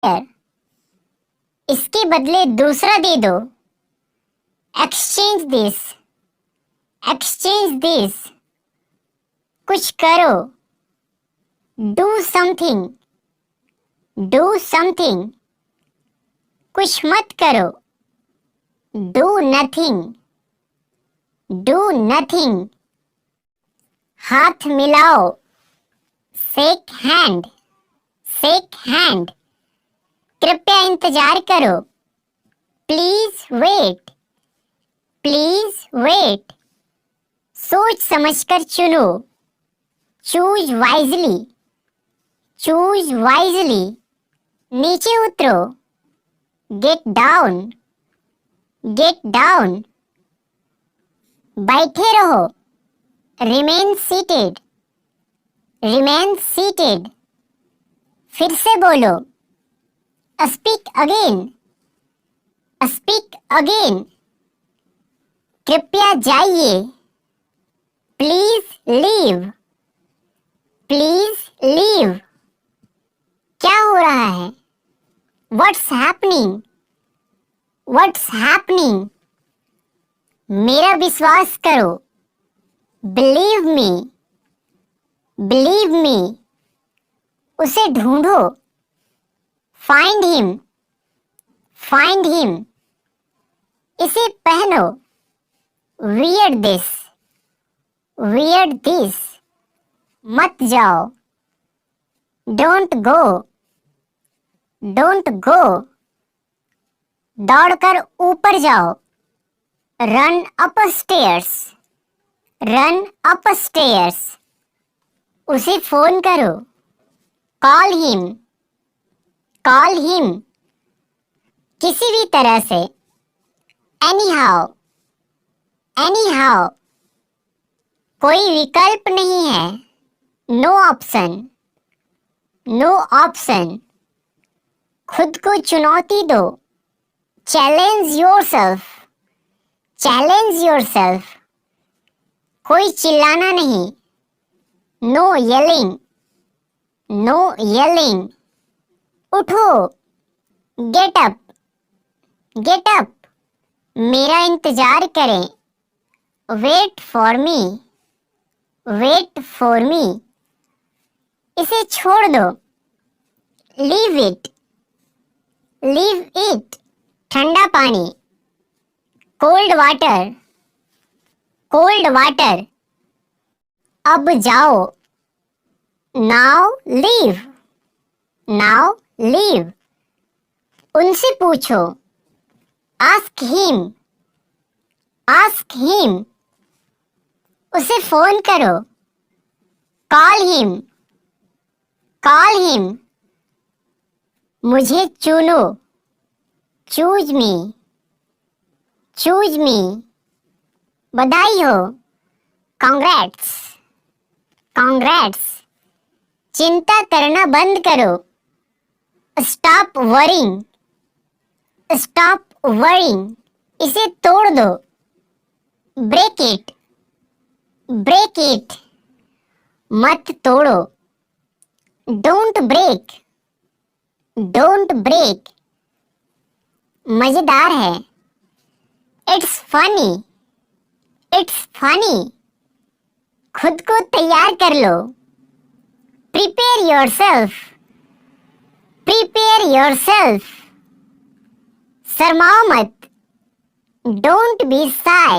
इसके बदले दूसरा दे दो। Exchange this, exchange this. कुछ करो। Do something, do something. कुछ मत करो। Do nothing, do nothing. हाथ मिलाओ। Shake hand, shake hand. कृपया इंतजार करो। Please wait, please wait. सोच समझकर चुनो। Choose wisely, choose wisely. नीचे उतरो। Get down, get down. बैठे रहो। Remain seated, remain seated. फिर से बोलो। Speak again, speak again. कृपया जाइए। Please leave, please leave. क्या हो रहा है? What's happening, what's happening. मेरा विश्वास करो। Believe me, believe me. उसे ढूंढो। Find him, find him. इसे पहनो। Wear this, wear this. मत जाओ। Don't go, don't go. दौड़कर ऊपर जाओ। Run upstairs, run upstairs. उसे फोन करो। Call him, call him. किसी भी तरह से। Anyhow, anyhow. कोई विकल्प नहीं है। No option, no option. खुद को चुनौती दो। Challenge yourself, challenge yourself. कोई चिल्लाना नहीं। No yelling, no yelling. उठो। Get up, get up. मेरा इंतजार करें। Wait for me, wait for me. इसे छोड़ दो। Leave it, leave it. ठंडा पानी। Cold water, cold water. अब जाओ। Now leave, now leave. उनसे पूछो। Ask him, ask him. उसे फोन करो। Call him, call him. मुझे चुनो। Choose me, choose me. बधाई हो। Congrats, congrats. चिंता करना बंद करो। Stop worrying, stop worrying. इसे तोड़ दो। Break it, break it. मत तोड़ो। Don't break, don't break. मजेदार है। It's funny, it's funny. खुद को तैयार कर लो। Prepare yourself, prepare yourself. शर्माओ मत। Don't be shy.